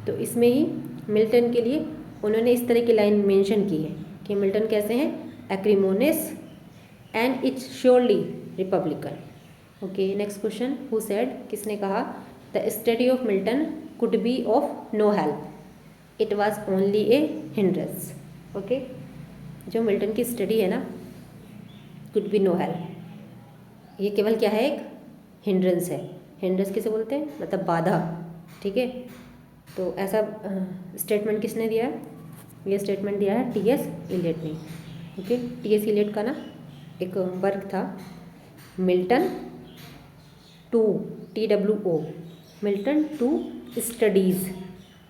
[SPEAKER 1] तो इसमें ही मिल्टन के लिए उन्होंने इस तरह की लाइन मेंशन की है कि मिल्टन कैसे हैं? Acrimonious and it's surely republican. Okay, next question, who said, किसने कहा? The study of Milton could be of no help, it was only a hindrance. Okay, जो मिल्टन की स्टडी है ना, कुड बी नो हेल्प, ये केवल क्या है? एक हिंड्रेंस है। हिंड्रेंस किसे बोलते हैं? मतलब बाधा। ठीक है, तो ऐसा स्टेटमेंट किसने दिया है? ये स्टेटमेंट दिया है टी.एस. इलियट ने। Okay, T S. इलियट का ना एक वर्क था Milton two TWO, Milton two studies.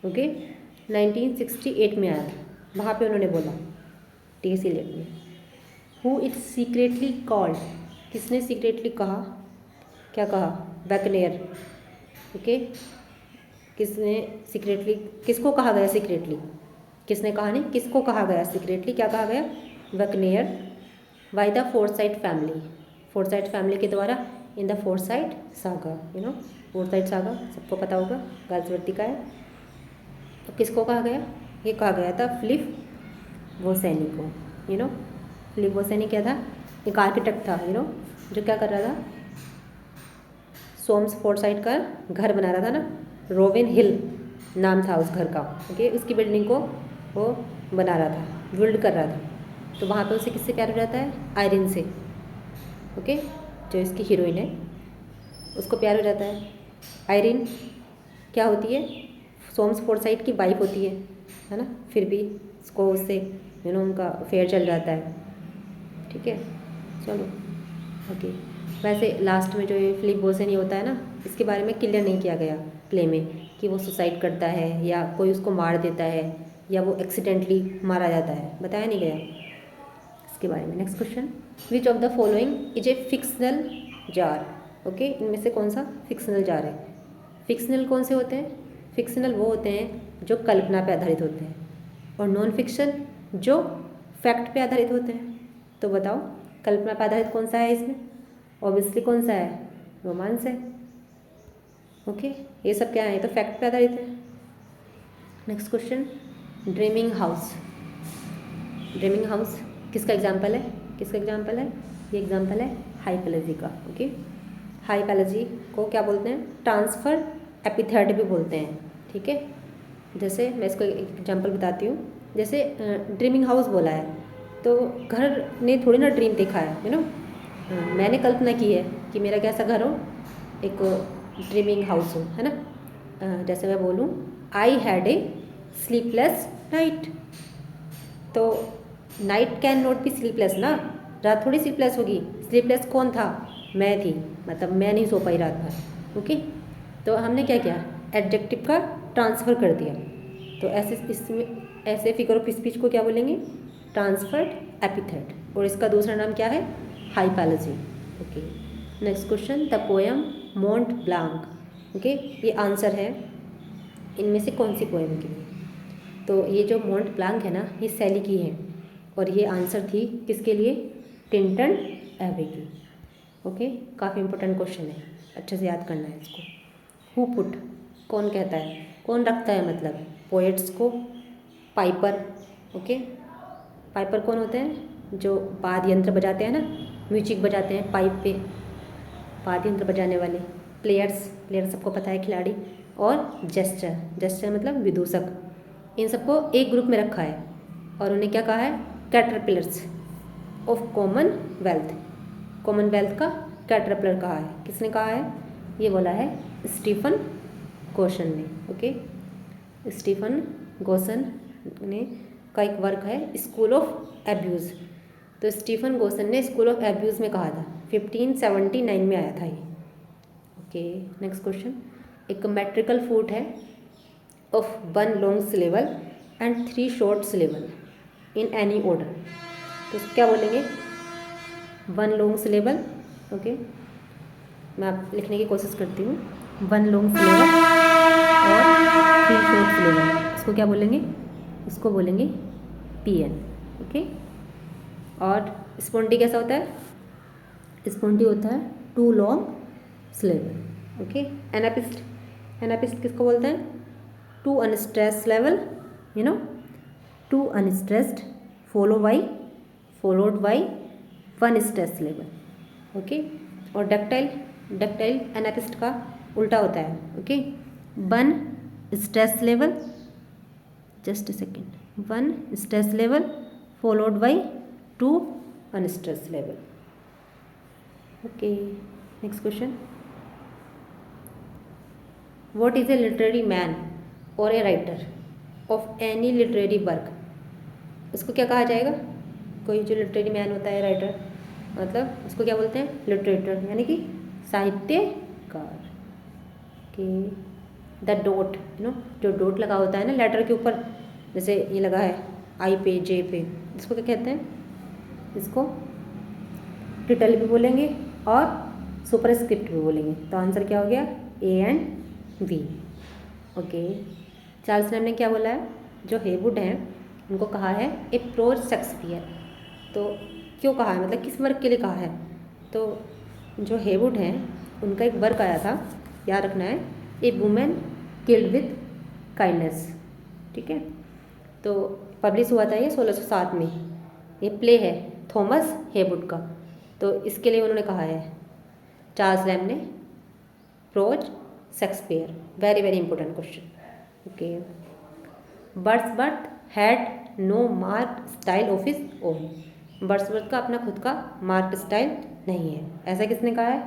[SPEAKER 1] Okay, 1968 में आया था, वहाँ पे उन्होंने बोला टी.एस. इलियट ने, हु इट्स सीक्रेटली कॉल्ड, किसने सीक्रेटली कहा? क्या कहा? बैकनेयर। ओके, किसने सीक्रेटली, किसको कहा गया सीक्रेटली? किसने कहा नहीं, किसको कहा गया सीक्रेटली? क्या कहा गया? बैकनेयर by the Forsyte family, Forsyte family के द्वारा in the Forsyte Saga. You know, Forsyte Saga सबको पता होगा, गाल्सवर्दी का है। तो किसको कहा गया? ये कहा गया था फिलिप वोसेनी को। यू नो, फिलिप वोसेनी क्या था? एक आर्किटेक्ट था, यू नो, जो क्या कर रहा था? सोम्स फोर्साइट का घर बना रहा था ना, रोवेन हिल नाम था उस घर का। ओके, उसकी बिल्डिंग को वो बना रहा था, बिल्ड कर रहा था। तो वहाँ पे उसे किससे प्यार हो जाता है? आयरिन से। ओके, जो इसकी हीरोइन है उसको प्यार हो जाता है। आयरिन क्या होती है? सोम्स फोर्साइट की वाइफ होती है ना। फिर भी उसको उससे यू नो उनका अफेयर चल जाता है। ठीक है, चलो। ओके, वैसे लास्ट में जो ये फिलिप वोसेनी होता है ना, इसके बारे में क्लियर नहीं किया गया प्ले में कि वो सुसाइड करता है या कोई उसको मार देता है या वो एक्सीडेंटली मारा जाता है, बताया नहीं गया इसके बारे में। Next question, which of the following is a fictional jar. Okay, इनमें से कौन सा फिक्शनल जार है? फिक्शनल कौन से होते हैं? फिक्शनल वो होते हैं जो कल्पना पे आधारित होते हैं, और नॉन फिक्शन जो फैक्ट पे आधारित होते हैं। तो बताओ, कल्पना पे आधारित कौन सा है इसमें? ऑब्वियसली कौन सा है? रोमांस है। ओके, ये सब क्या है? ये तो फैक्ट पे आधारित है। Next question, dreaming house. Dreaming house किसका एग्जाम्पल है? किसका एग्जाम्पल है? ये एग्जाम्पल है हाइपैलजी का। ओके, हाइपैलजी को क्या बोलते हैं? ट्रांसफर एपिथेट भी बोलते हैं। ठीक है, जैसे मैं इसको एक एग्जाम्पल बताती हूँ। जैसे ड्रीमिंग हाउस बोला है तो घर ने थोड़ी ना ड्रीम देखा है, यू नो, मैंने कल्पना की है कि मेरा कैसा घर हो, एक ड्रीमिंग हाउस हो, है ना। जैसे मैं बोलूँ I had a sleepless night, तो night can not be sleepless ना, रात थोड़ी स्लीपलेस होगी। स्लीपलेस कौन था? मैं थी, मतलब मैं नहीं सो पाई रात भर। ओके, तो हमने क्या किया? एडजेक्टिव का ट्रांसफ़र कर दिया। तो ऐसे इसमें ऐसे फिगर ऑफ स्पीच को क्या बोलेंगे? ट्रांसफर्ड एपिथेट, और इसका दूसरा नाम क्या है? Hypallage. Okay, next question, the poem Mont Blanc. Okay, ये आंसर है इनमें से कौन सी पोएम के लिए? तो ये जो मोंट ब्लांक है ना, ये शैली की है, और ये आंसर थी किसके लिए? टिंटन एबे की। ओके, काफ़ी इंपॉर्टेंट क्वेश्चन है, अच्छे से याद करना है इसको। हु पुट, कौन कहता है, कौन रखता है, मतलब पोएट्स को। पाइपर, ओके, पाइपर कौन होते हैं? जो वाद्य यंत्र बजाते हैं ना, म्यूजिक बजाते हैं पाइप पे, वाद्य यंत्र बजाने वाले। प्लेयर्स, प्लेयर सबको पता है, खिलाड़ी। और जेस्टर, जेस्टर मतलब विदूषक। इन सबको एक ग्रुप में रखा है और उन्हें क्या कहा है? Caterpillars of Commonwealth. कॉमनवेल्थ का कैटरपिलर कहा है। किसने कहा है? ये बोला है स्टीफन गोसन ने। ओके, स्टीफन गोसन ने का एक वर्क है स्कूल ऑफ एब्यूज़। तो स्टीफन गोसन ने स्कूल ऑफ एब्यूज़ में कहा था, 1579 में आया था ये। Okay, next question. एक मेट्रिकल फूट है of 1 long syllable and 3 short syllable in any order. तो क्या बोलेंगे? 1 लॉन्ग सिलेबल, ओके, मैं आप लिखने की कोशिश करती हूँ। 1 लॉन्ग सिलेबल और 3 शॉर्ट सिलेबल, इसको क्या बोलेंगे? इसको बोलेंगे PN। ओके, और स्पॉन्डी कैसा होता है? स्पॉन्डी होता है 2 long syllable. Okay, anapest, anapest किसको बोलते हैं? 2 unstressed level, 2 unstressed followed by 1 stress level. Okay, और डक्टाइल, डक्टाइल एनापिस्ट का उल्टा होता है। Okay, 1 stress level, just a second, 1 stress level followed by 2 unstress level. Okay, next question. What is a literary man और a writer of any literary work? उसको क्या कहा जाएगा? कोई जो लिटरेरी मैन होता है, राइटर, मतलब उसको क्या बोलते हैं? लिटरेटर, यानी कि साहित्यकार। कि द डॉट, जो डॉट लगा होता है ना लेटर के ऊपर, जैसे ये लगा है आई पे, जे पे, इसको क्या कहते हैं? इसको टिटल भी बोलेंगे और सुपरस्क्रिप्ट भी बोलेंगे। तो आंसर क्या हो गया? A and V। Okay, Charles नैम ने क्या बोला है? जो हेवुड हैं उनको कहा है ए प्रोज शेक्सपियर। तो क्यों कहा है, मतलब किस वर्क के लिए कहा है? तो जो हेवुड हैं उनका एक वर्क आया था, याद रखना है, ए वुमेन किल्ड विद काइंडनेस। ठीक है, तो पब्लिश हुआ था ये 1607 में। ये प्ले है थॉमस हेवुड का। तो इसके लिए उन्होंने कहा है चार्ल्स लैम ने prose Shakespeare. Very very important question. Okay, Wordsworth had no marked style of his own. Wordsworth का अपना खुद का मार्क्ड स्टाइल नहीं है। ऐसा किसने कहा है?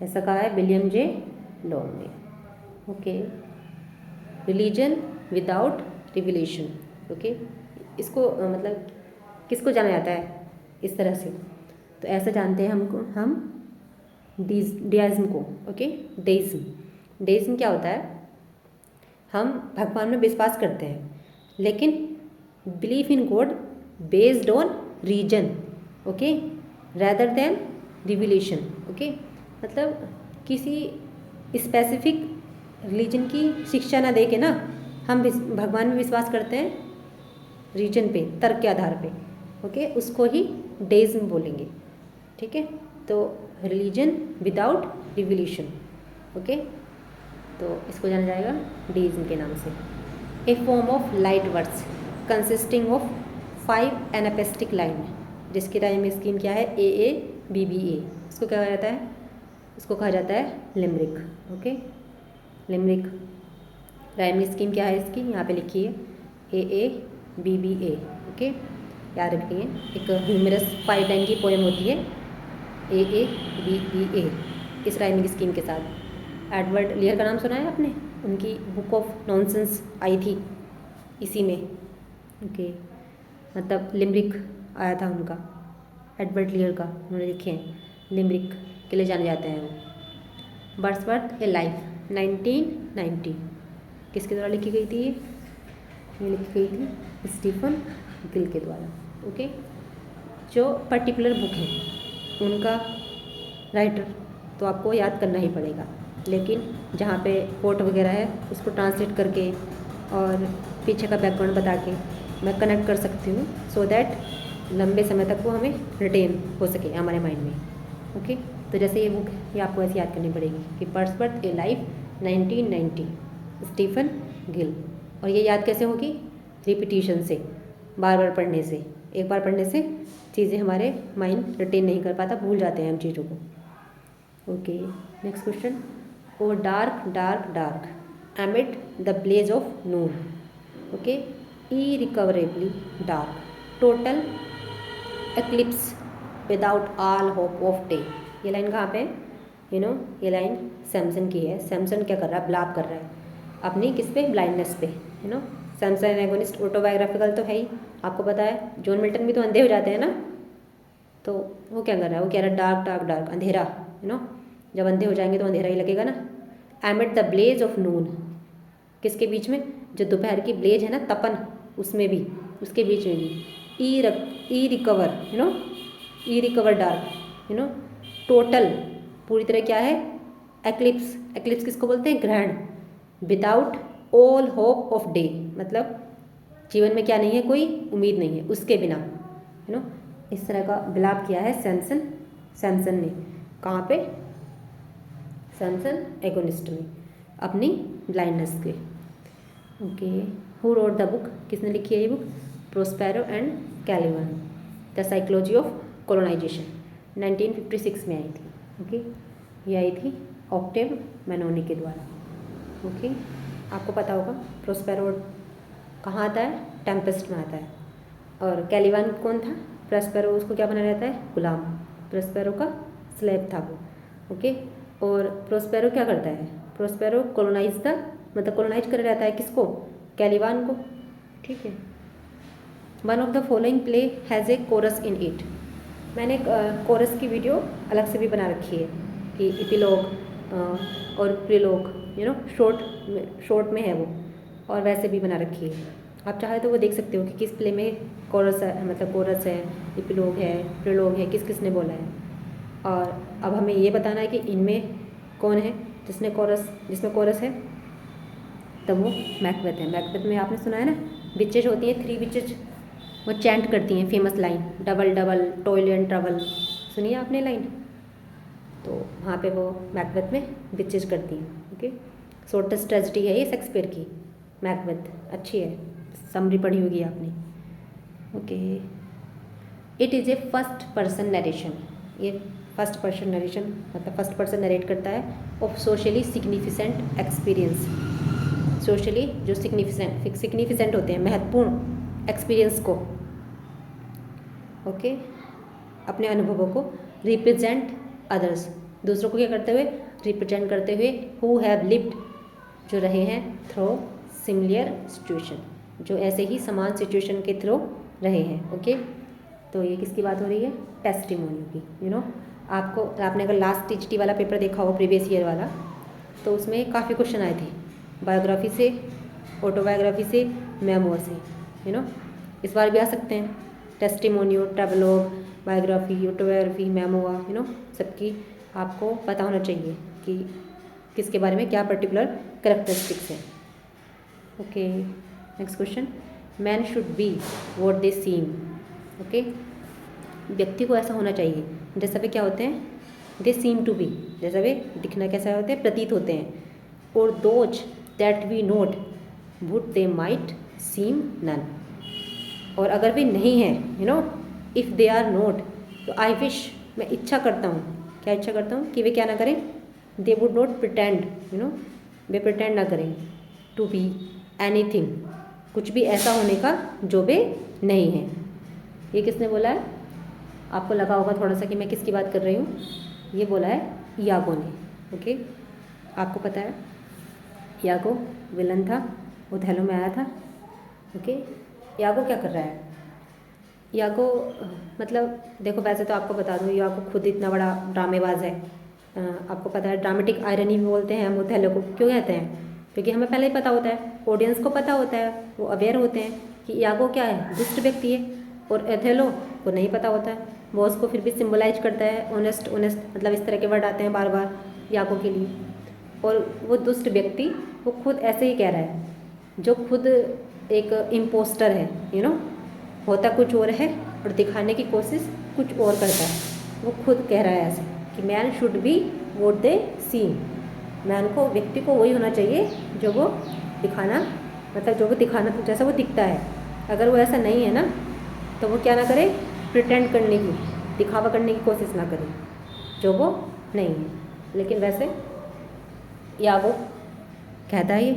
[SPEAKER 1] ऐसा कहा है विलियम जे लॉन्ग ने। Okay, religion without revelation. Okay, इसको मतलब किसको जाना जाता है इस तरह से? तो ऐसा जानते हैं हम डियाज्म को। ओके, डेइज्म, डेइज्म क्या होता है? हम भगवान में विश्वास करते हैं, लेकिन belief in God based on reason, okay, rather than revelation. Okay, मतलब किसी स्पेसिफिक रिलीजन की शिक्षा ना दे के ना हम भगवान में विश्वास करते हैं रीजन पे, तर्क के आधार पे। ओके, उसको ही डेइज्म बोलेंगे। ठीक है, तो रिलीजन विदाउट रिविलेशन। ओके, तो इसको जाना जाएगा डेइज्म के नाम से। A form of light words consisting of 5 anapestic line, जिसकी राइम स्कीम क्या है? AABBA। इसको क्या कहा जाता है? इसको कहा जाता है limerick. Okay, limerick rhyme scheme क्या है इसकी? यहाँ पे लिखी है AABBA। ओके, याद रखिए। एक ह्यूमरस 5 लाइन की पोएम होती है AABBA इस राइमिंग स्कीम के साथ। एडवर्ड लियर का नाम सुना है आपने? उनकी बुक ऑफ नॉनसेंस आई थी इसी में। ओके, मतलब लिमरिक आया था उनका, एडवर्ड लियर का, उन्होंने लिखे हैं। लिमरिक के लिए जाने जाते हैं वो। वर्ड्सवर्थ ए लाइफ 1990 किसके द्वारा लिखी गई थी? ये लिखी गई थी स्टीफन गिल के द्वारा। ओके, जो पर्टिकुलर बुक है उनका राइटर तो आपको याद करना ही पड़ेगा, लेकिन जहाँ पे कोट वगैरह है उसको ट्रांसलेट करके और पीछे का बैकग्राउंड बता के मैं कनेक्ट कर सकती हूँ, सो दैट लंबे समय तक वो हमें रिटेन हो सके हमारे माइंड में। ओके, तो जैसे ये बुक ये आपको ऐसे याद करनी पड़ेगी कि Wordsworth a life 1990 Stephen Gill. और ये याद कैसे होगी? रिपीटिशन से, बार बार पढ़ने से। एक बार पढ़ने से चीज़ें हमारे माइंड रिटेन नहीं कर पाता, भूल जाते हैं हम चीज़ों को। Okay, next question. O dark dark dark amid the blaze of noon. Okay, irrecoverably dark, total eclipse without all hope of day। ये लाइन कहाँ पे है? ये लाइन सैमसन की है। सैमसन क्या कर रहा है? ब्लाप कर रहा है अपनी किस पे? ब्लाइंडनेस पे। सैमसन एगोनिस्ट ऑटोबायोग्राफिकल तो है ही, आपको पता है। जॉन मिल्टन भी तो अंधे हो जाते हैं ना, तो वो क्या कर रहा है? वो कह रहा है डार्क डार्क डार्क, अंधेरा। जब अंधे हो जाएंगे तो अंधेरा ही लगेगा ना। एमिड द ब्लेज ऑफ नून, किसके बीच में? जो दोपहर की ब्लेज है ना, तपन, उसमें भी, उसके बीच में भी। ई रिकवर ई रिकवर डार्क टोटल, पूरी तरह क्या है? एक्लिप्स। एक्लिप्स किसको बोलते हैं? ग्रहण। Without all hope of day, मतलब जीवन में क्या नहीं है? कोई उम्मीद नहीं है उसके बिना। इस तरह का विलाप किया है सैमसन ने। कहाँ पे? सैमसन एगोनिस्ट में, अपनी ब्लाइंडनेस के। Okay, who wrote the book? किसने लिखी है ये book? Prospero and Caliban, the psychology of colonisation, 1956 में आई थी। ओके, ये आई थी ऑक्टेव मैनोनी के द्वारा। ओके, आपको पता होगा प्रोस्पेरो कहाँ आता है? टेम्पेस्ट में आता है। और कैलिवन कौन था? प्रोस्पेरो, उसको क्या बना रहता है? गुलाम। प्रोस्पेरो का स्लेव था वो। ओके, और प्रोस्पेरो क्या करता है? प्रोस्पेरो कोलोनाइज कर रहता है किसको? कैलिवान को। ठीक है। One of the following play has a chorus in it. मैंने कोरस की वीडियो अलग से भी बना रखी है कि एपिलॉग और प्रीलॉग शॉर्ट में है वो, और वैसे भी बना रखी है। आप चाहे तो वो देख सकते हो कि किस प्ले में कोरस है, मतलब कोरस है, एपिलॉग है, प्रीलॉग है, किस किसने बोला है। और अब हमें ये बताना है कि इनमें कौन है जिसमें कोरस है, तब वो मैकबेथ है। मैकबेथ में आपने सुना है ना, बिचेज होती हैं, 3 बिचेज, वो चैंट करती हैं famous line, double double toil and trouble. सुनिए आपने लाइन, तो वहाँ पे वो मैकबेथ में बिचेज करती हैं। ओके, शॉर्टेस्ट ट्रेजेडी है ये शेक्सपियर की, मैकबेथ। अच्छी है, समरी पढ़ी होगी आपने। Okay, it is a first person narration. ये फर्स्ट पर्सन नरेशन मतलब फर्स्ट पर्सन नरेट करता है of socially significant experience. Socially जो सिग्निफिकेंट होते हैं, महत्वपूर्ण एक्सपीरियंस को, ओके, अपने अनुभवों को, रिप्रेजेंट अदर्स, दूसरों को क्या करते हुए? रिप्रेजेंट करते हुए, हु हैव लिव्ड, जो रहे हैं, थ्रू सिमिलर सिचुएशन, जो ऐसे ही समान सिचुएशन के थ्रू रहे हैं। ओके, तो ये किसकी बात हो रही है? टेस्टिमोनी की। आपने अगर लास्ट टीचटी वाला पेपर देखा हो, प्रीवियस ईयर वाला, तो उसमें काफ़ी क्वेश्चन आए थे बायोग्राफी से, ऑटोबायोग्राफी से, मेमोर से। इस बार भी आ सकते हैं। टेस्टिमोनियो, ट्रेवलॉग, बायोग्राफी, ऑटोबायोग्राफी, मेमोआ, सबकी आपको पता होना चाहिए कि किसके बारे में क्या पर्टिकुलर कैरेक्टरिस्टिक्स है। Okay, next question. Man should be what they seem. Okay, व्यक्ति को ऐसा होना चाहिए जैसा वे क्या होते हैं? दे सीम टू बी, जैसा वे दिखना कैसा होते हैं? प्रतीत होते हैं। और those that be not would they might seem none. और अगर वे नहीं हैं, इफ़ दे आर नोट, तो आई विश, मैं इच्छा करता हूँ, क्या इच्छा करता हूँ? कि वे क्या ना करें? They would not pretend, way pretend ना करें टू बी एनीथिंग, कुछ भी ऐसा होने का जो वे नहीं हैं। ये किसने बोला है? आपको लगा होगा थोड़ा सा कि मैं किसकी बात कर रही हूँ। ये बोला है यागो ने। ओके, आपको पता है यागो विलन था, ओथेलो में आया था। ओके, यागो क्या कर रहा है? यागो मतलब देखो, वैसे तो आपको बता दूँ, यागो खुद इतना बड़ा ड्रामेबाज है। आपको पता है ड्रामेटिक आयरनी भी बोलते हैं हम ओथेलो को। क्यों कहते हैं? क्योंकि हमें पहले ही पता होता है, ऑडियंस को पता होता है, वो अवेयर होते हैं कि यागो क्या है? दुष्ट व्यक्ति है। और ओथेलो को नहीं पता होता है, वो उसको फिर भी सिम्बलाइज करता है ऑनेस्ट, मतलब इस तरह के वर्ड आते हैं बार बार यागो के लिए। और वो दुष्ट व्यक्ति वो खुद ऐसे ही कह रहा है, जो खुद एक इम्पोस्टर है, होता कुछ और है और दिखाने की कोशिश कुछ और करता है। वो खुद कह रहा है ऐसे कि man should be what they seen, man को, व्यक्ति को वही होना चाहिए जो वो दिखाना, मतलब जो वो दिखाना जैसा वो दिखता है। अगर वो ऐसा नहीं है ना तो वो क्या ना करे, प्रिटेंड करने की, दिखावा करने की कोशिश ना करे जो वो नहीं है। लेकिन वैसे यागो कहता है, ये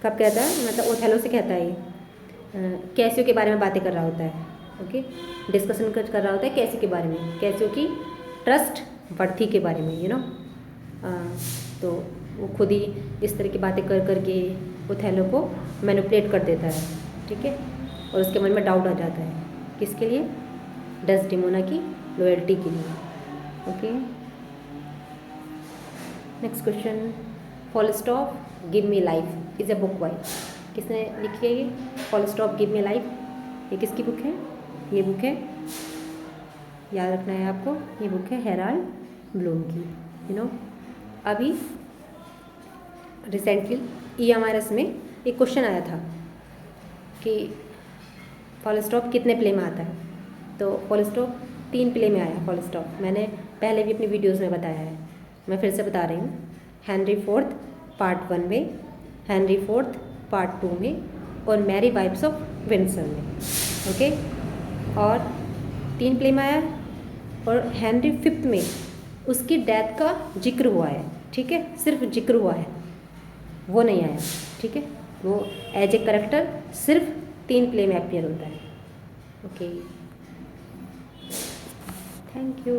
[SPEAKER 1] कब कहता है, मतलब ओथेलो से कहता है ये कैसियो के बारे में बातें कर रहा होता है। ओके, डिस्कशन कर रहा होता है कैसियो के बारे में, कैसियो की ट्रस्ट वर्थी के बारे में, तो वो खुद ही इस तरह की बातें कर करके ओथेलो को मैनिपुलेट कर देता है, ठीक है। और उसके मन में डाउट आ जाता है, किसके लिए, डेस्डेमोना की लॉयल्टी के लिए। Okay, next question, Falstaff give me life is a book by, किसने लिखी है ये, फॉलस्टॉप गिव मी लाइफ, ये किसकी बुक है, ये बुक है, याद रखना है आपको, ये बुक है हेराल्ड ब्लूम की। अभी रिसेंटली EMRS में एक क्वेश्चन आया था कि फॉलस्टॉप कितने प्ले में आता है, तो फॉलस्टॉप 3 प्ले में आया। फॉलस्टॉप मैंने पहले भी अपनी वीडियोस में बताया है, मैं फिर से बता रही हूँ। हेनरी IV पार्ट 1 में, हेनरी IV पार्ट 2 में और मैरी वाइफ्स ऑफ विंडसर में। ओके, और 3 प्ले में आया और हेनरी V में उसकी डेथ का जिक्र हुआ है, ठीक है, सिर्फ जिक्र हुआ है, वो नहीं आया, ठीक है। वो एज ए करेक्टर सिर्फ 3 प्ले में अपीयर होता है। Okay, thank you.